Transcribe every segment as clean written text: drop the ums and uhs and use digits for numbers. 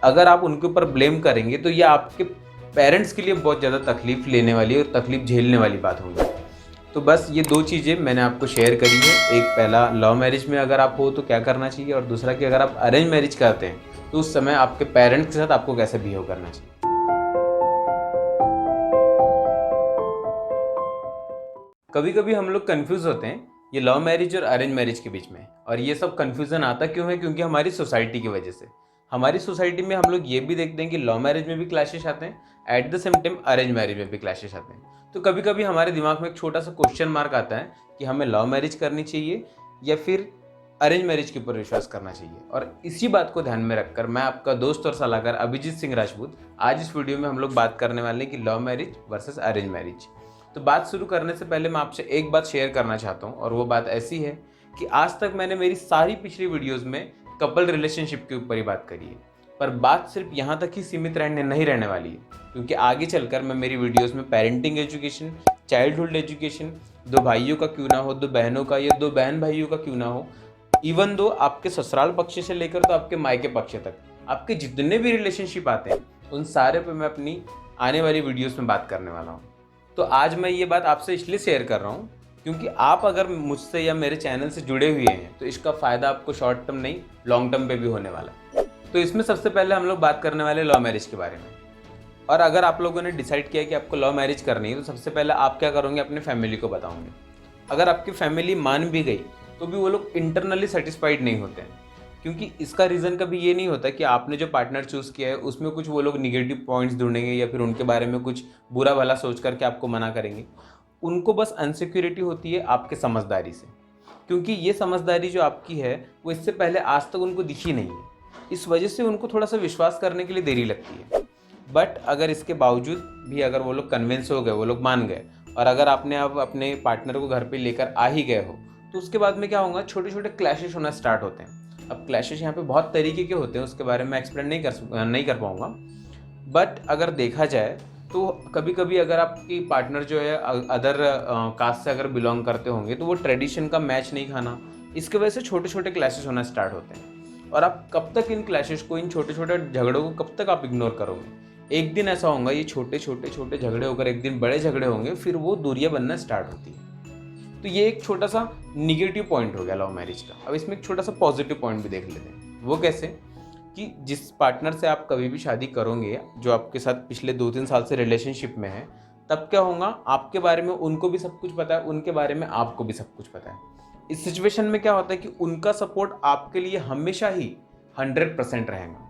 अगर आप उनके ऊपर ब्लेम करेंगे तो ये आपके पेरेंट्स के लिए बहुत ज़्यादा तकलीफ लेने वाली और तकलीफ झेलने वाली बात होगी। तो बस ये 2 चीज़ें मैंने आपको शेयर करी है। एक, पहला लव मैरिज में अगर आप हो तो क्या करना चाहिए, और दूसरा कि अगर आप अरेंज मैरिज करते हैं तो उस समय आपके पेरेंट्स के साथ आपको कैसे बिहेव करना चाहिए। कभी कभी हम लोग कंफ्यूज होते हैं ये लव मैरिज और अरेंज मैरिज के बीच में, और ये सब कंफ्यूजन आता क्यों है? क्योंकि हमारी सोसाइटी की वजह से। हमारी सोसाइटी में हम लोग ये भी देखते हैं कि लव मैरिज में भी क्लैशेस आते हैं, at the same time arrange marriage में भी क्लैशेस आते हैं। तो कभी कभी हमारे दिमाग में एक छोटा सा क्वेश्चन मार्क आता है कि हमें लव मैरिज करनी चाहिए या फिर अरेंज मैरिज के ऊपर विश्वास करना चाहिए। और इसी बात को ध्यान में रखकर मैं आपका दोस्त और सलाहकार अभिजीत सिंह राजपूत आज इस वीडियो में हम लोग बात करने वाले हैं कि love marriage versus arrange marriage. तो बात शुरू करने से पहले मैं आपसे एक बात शेयर करना चाहता हूँ, और वो बात ऐसी है कि आज तक मैंने मेरी सारी पिछली वीडियोस में कपल रिलेशनशिप के ऊपर ही बात करी है, पर बात सिर्फ यहाँ तक ही सीमित नहीं रहने वाली है, क्योंकि आगे चलकर मैं मेरी वीडियोस में पेरेंटिंग एजुकेशन, चाइल्डहुड एजुकेशन, 2 भाइयों का क्यों ना हो, 2 बहनों का या 2 बहन भाइयों का क्यों ना हो, इवन दो आपके ससुराल पक्ष से लेकर तो आपके मायके पक्ष तक आपके जितने भी रिलेशनशिप आते हैं उन सारे पे मैं अपनी आने वाली वीडियोस में बात करने वाला हूँ। तो आज मैं ये बात आपसे इसलिए शेयर कर रहा हूँ क्योंकि आप अगर मुझसे या मेरे चैनल से जुड़े हुए हैं तो इसका फ़ायदा आपको शॉर्ट टर्म नहीं लॉन्ग टर्म पे भी होने वाला है। तो इसमें सबसे पहले हम लोग बात करने वाले लव मैरिज के बारे में। और अगर आप लोगों ने डिसाइड किया कि आपको लव मैरिज करनी है तो सबसे पहले आप क्या करोगे, अपने फैमिली को बताओगे। अगर आपकी फैमिली मान भी गई तो भी वो लोग इंटरनली सेटिस्फाइड नहीं होते हैं, क्योंकि इसका रीज़न कभी ये नहीं होता कि आपने जो पार्टनर चूज़ किया है उसमें कुछ वो लोग निगेटिव पॉइंट्स ढूंढेंगे या फिर उनके बारे में कुछ बुरा भला सोच करके आपको मना करेंगे। उनको बस अनसिक्योरिटी होती है आपके समझदारी से, क्योंकि ये समझदारी जो आपकी है वो इससे पहले आज तक उनको दिखी नहीं है। इस वजह से उनको थोड़ा सा विश्वास करने के लिए देरी लगती है। बट अगर इसके बावजूद भी अगर वो लोग कन्विंस हो गए, वो लोग मान गए, और अगर आपने अब अपने पार्टनर को घर पे लेकर आ ही गए हो तो उसके बाद में क्या होगा, छोटे छोटे क्लैशेस होना स्टार्ट होते हैं। अब क्लैशेस यहाँ पे बहुत तरीके के होते हैं, उसके बारे में एक्सप्लेन नहीं कर पाऊँगा। बट अगर देखा जाए तो कभी कभी अगर आपकी पार्टनर जो है अदर कास्ट से अगर बिलोंग करते होंगे तो वो ट्रेडिशन का मैच नहीं खाना, इसके वजह से छोटे छोटे क्लैशेस होना स्टार्ट होते हैं। और आप कब तक इन क्लैशेस को, इन छोटे छोटे झगड़ों को कब तक आप इग्नोर करोगे? एक दिन ऐसा होगा, ये छोटे छोटे झगड़े होकर एक दिन बड़े झगड़े होंगे, फिर वो दूरियां बनना स्टार्ट होती है। तो ये एक छोटा सा निगेटिव पॉइंट हो गया लव मैरिज का। अब इसमें एक छोटा सा पॉजिटिव पॉइंट भी देख लेते हैं। वो कैसे कि जिस पार्टनर से आप कभी भी शादी करोगे, जो आपके साथ पिछले 2-3 साल से रिलेशनशिप में है, तब क्या होगा, आपके बारे में उनको भी सब कुछ पता है, उनके बारे में आपको भी सब कुछ पता है। इस सिचुएशन में क्या होता है कि उनका सपोर्ट आपके लिए हमेशा ही 100% रहेगा।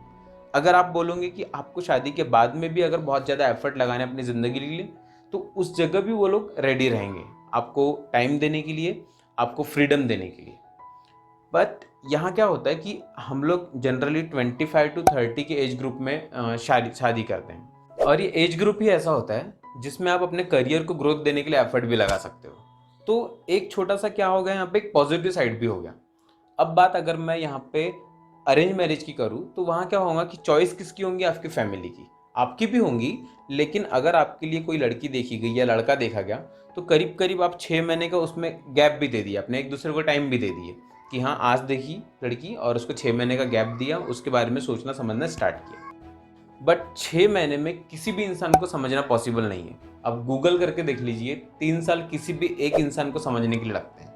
अगर आप बोलोगे कि आपको शादी के बाद में भी अगर बहुत ज़्यादा एफर्ट लगाने अपनी ज़िंदगी के लिए, तो उस जगह भी वो लोग रेडी रहेंगे आपको टाइम देने के लिए, आपको फ्रीडम देने के लिए। बट यहाँ क्या होता है कि हम लोग जनरली 25 to 30 के एज ग्रुप में शादी करते हैं, और ये एज ग्रुप ही ऐसा होता है जिसमें आप अपने करियर को ग्रोथ देने के लिए एफर्ट भी लगा सकते हो। तो एक छोटा सा क्या हो गया यहाँ पे, एक पॉजिटिव साइड भी हो गया। अब बात अगर मैं यहाँ पे अरेंज मैरिज की करूँ तो वहाँ क्या होगा कि चॉइस किसकी होंगी, आपकी फैमिली की। आपकी भी होंगी, लेकिन अगर आपके लिए कोई लड़की देखी गई या लड़का देखा गया तो करीब करीब आप 6 महीने का उसमें गैप भी दे दिया, अपने एक दूसरे को टाइम भी दे दिए कि हाँ आज देखी लड़की और उसको 6 महीने का गैप दिया, उसके बारे में सोचना समझना स्टार्ट किया। बट 6 महीने में किसी भी इंसान को समझना पॉसिबल नहीं है। अब गूगल करके देख लीजिए, 3 साल किसी भी एक इंसान को समझने के लिए लगते हैं।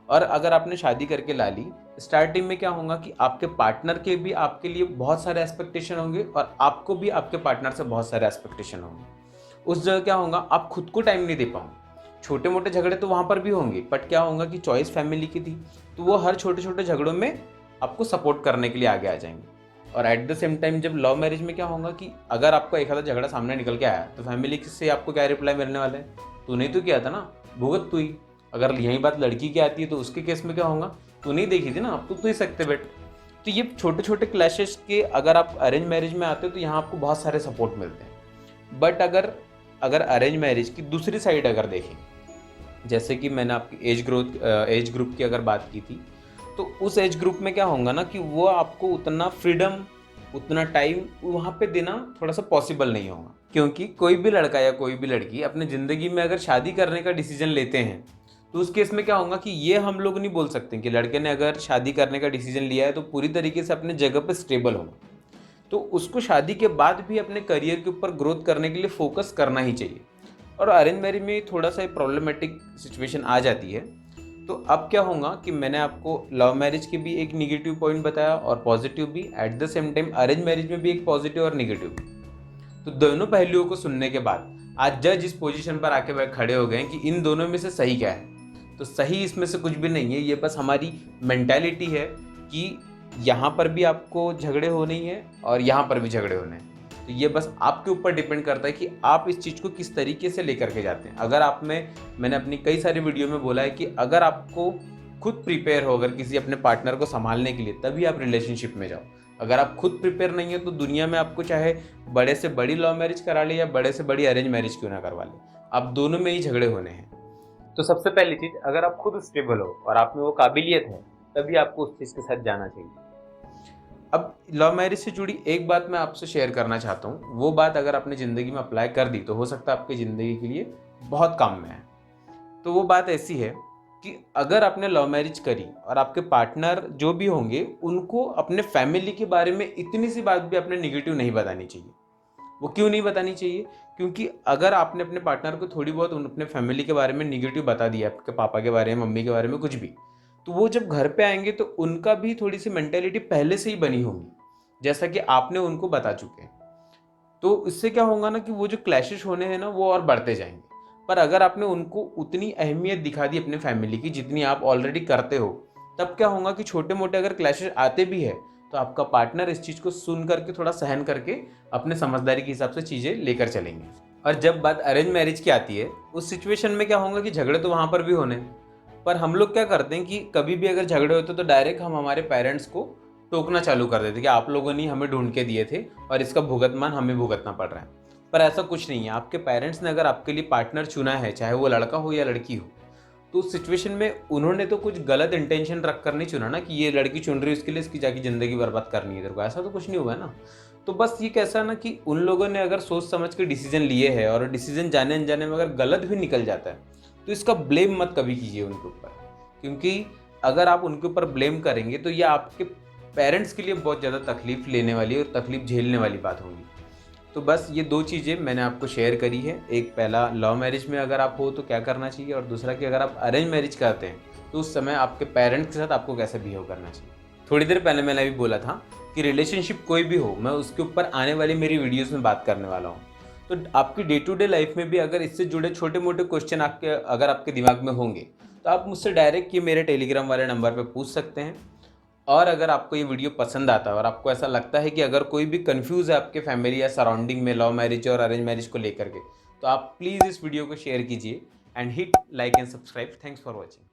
और अगर आपने शादी करके ला ली, स्टार्टिंग में क्या होगा कि आपके पार्टनर के भी आपके लिए बहुत सारे एक्सपेक्टेशन होंगे और आपको भी आपके पार्टनर से बहुत सारे एक्सपेक्टेशन होंगे। उस जगह क्या होगा, आप खुद को टाइम नहीं दे पाओगे। छोटे मोटे झगड़े तो वहाँ पर भी होंगे, बट क्या होगा कि चॉइस फैमिली की थी तो वो हर छोटे छोटे झगड़ों में आपको सपोर्ट करने के लिए आगे आ जाएंगे। और एट द सेम टाइम जब लव मैरिज में क्या होगा कि अगर आपको एक आधा झगड़ा सामने निकल के आया तो फैमिली से आपको क्या रिप्लाई मिलने वाला है, तू नहीं तो किया था ना, भुगत तू ही। अगर यही बात लड़की की आती है तो उसके केस में क्या होगा, तू नहीं देखी थी ना, अब तो ही सकते बेट। तो ये छोटे छोटे क्लैशेस के अगर आप अरेंज मैरिज में आते हो तो यहाँ आपको बहुत सारे सपोर्ट मिलते हैं। बट अगर अरेंज मैरिज की दूसरी साइड अगर देखें, जैसे कि मैंने आपकी एज ग्रुप की अगर बात की थी, तो उस एज ग्रुप में क्या होगा ना कि वो आपको उतना फ्रीडम, उतना टाइम वहाँ पे देना थोड़ा सा पॉसिबल नहीं होगा। क्योंकि कोई भी लड़का या कोई भी लड़की अपने ज़िंदगी में अगर शादी करने का डिसीजन लेते हैं तो उस केस में क्या होगा कि ये हम लोग नहीं बोल सकते कि लड़के ने अगर शादी करने का डिसीजन लिया है तो पूरी तरीके से अपने जगह पे स्टेबल होगा। तो उसको शादी के बाद भी अपने करियर के ऊपर ग्रोथ करने के लिए फोकस करना ही चाहिए। और अरेंज मैरिज में थोड़ा सा प्रॉब्लमेटिक सिचुएशन आ जाती है। तो अब क्या होगा कि मैंने आपको लव मैरिज के भी एक निगेटिव पॉइंट बताया और पॉजिटिव भी, at the same time arrange marriage में भी एक पॉजिटिव और निगेटिव भी। तो दोनों पहलुओं को सुनने के बाद आज जज इस पोजीशन पर आके वह खड़े हो गए कि इन दोनों में से सही क्या है। तो सही इसमें से कुछ भी नहीं है, ये बस हमारी मेंटालिटी है कि यहाँ पर भी आपको झगड़े होने ही है और यहाँ पर भी झगड़े होने हैं। तो ये बस आपके ऊपर डिपेंड करता है कि आप इस चीज़ को किस तरीके से लेकर के जाते हैं। अगर आप में, मैंने अपनी कई सारी वीडियो में बोला है कि अगर आपको खुद प्रिपेयर हो अगर किसी अपने पार्टनर को संभालने के लिए, तभी आप रिलेशनशिप में जाओ। अगर आप खुद प्रिपेयर नहीं है तो दुनिया में आपको चाहे बड़े से बड़ी लव मैरिज करा ले या बड़े से बड़ी अरेंज मैरिज क्यों ना करवा ले, आप दोनों में ही झगड़े होने हैं। तो सबसे पहली चीज़, अगर आप खुद स्टेबल हो और आप में वो काबिलियत है, तभी आपको उस चीज़ के साथ जाना चाहिए। अब लव मैरिज से जुड़ी एक बात मैं आपसे शेयर करना चाहता हूँ। वो बात अगर आपने ज़िंदगी में अप्लाई कर दी तो हो सकता है आपकी ज़िंदगी के लिए बहुत काम में है। तो वो बात ऐसी है कि अगर आपने लव मैरिज करी और आपके पार्टनर जो भी होंगे उनको अपने फैमिली के बारे में इतनी सी बात भी अपने निगेटिव नहीं बतानी चाहिए। वो क्यों नहीं बतानी चाहिए? क्योंकि अगर आपने अपने पार्टनर को थोड़ी बहुत अपने फैमिली के बारे में निगेटिव बता दिया, आपके पापा के बारे में, मम्मी के बारे में, कुछ भी, तो वो जब घर पे आएंगे तो उनका भी थोड़ी सी मेंटेलिटी पहले से ही बनी होगी, जैसा कि आपने उनको बता चुके हैं। तो इससे क्या होगा ना कि वो जो क्लैशेस होने हैं ना वो और बढ़ते जाएंगे। पर अगर आपने उनको उतनी अहमियत दिखा दी अपने फैमिली की जितनी आप ऑलरेडी करते हो, तब क्या होगा कि छोटे मोटे अगर क्लैशेस आते भी है तो आपका पार्टनर इस चीज़ को सुन करके, थोड़ा सहन करके, अपने समझदारी के हिसाब से चीज़ें लेकर चलेंगे। और जब बात अरेंज मैरिज की आती है, उस सिचुएशन में क्या होगा कि झगड़े तो वहाँ पर भी होने, पर हम लोग क्या करते हैं कि कभी भी अगर झगड़े होते तो डायरेक्ट हम हमारे पेरेंट्स को टोकना चालू कर देते कि आप लोगों ने हमें ढूंढ के दिए थे और इसका भुगतमान हमें भुगतना पड़ रहा है। पर ऐसा कुछ नहीं है। आपके पेरेंट्स ने अगर आपके लिए पार्टनर चुना है, चाहे वो लड़का हो या लड़की हो, तो उस सिचुएशन में उन्होंने तो कुछ गलत इंटेंशन रख कर नहीं चुना ना कि ये लड़की चुन रही है उसके लिए इसकी जाके ज़िंदगी बर्बाद करनी है तेरे को, ऐसा तो कुछ नहीं हुआ ना। तो बस ये कैसा ना कि उन लोगों ने अगर सोच समझ के डिसीजन लिए है और डिसीजन जाने अनजाने में अगर गलत भी निकल जाता है तो इसका ब्लेम मत कभी कीजिए उनके ऊपर। क्योंकि अगर आप उनके ऊपर ब्लेम करेंगे तो ये आपके पेरेंट्स के लिए बहुत ज़्यादा तकलीफ लेने वाली और तकलीफ झेलने वाली बात होगी। तो बस ये दो चीज़ें मैंने आपको शेयर करी है। एक, पहला लव मैरिज में अगर आप हो तो क्या करना चाहिए, और दूसरा कि अगर आप अरेंज मैरिज करते हैं तो उस समय आपके पेरेंट्स के साथ आपको कैसे बिहेव करना चाहिए। थोड़ी देर पहले मैंने भी बोला था कि रिलेशनशिप कोई भी हो, मैं उसके ऊपर आने वाली मेरी वीडियोज़ में बात करने वाला हूँ। तो आपकी डे टू डे लाइफ में भी अगर इससे जुड़े छोटे मोटे क्वेश्चन अगर आपके दिमाग में होंगे तो आप मुझसे डायरेक्ट ये मेरे टेलीग्राम वाले नंबर पर पूछ सकते हैं। और अगर आपको ये वीडियो पसंद आता है और आपको ऐसा लगता है कि अगर कोई भी कंफ्यूज है आपके फैमिली या सराउंडिंग में लव मैरिज और अरेंज मैरिज को लेकर के, तो आप प्लीज़ इस वीडियो को शेयर कीजिए and hit like and subscribe. Thanks for watching.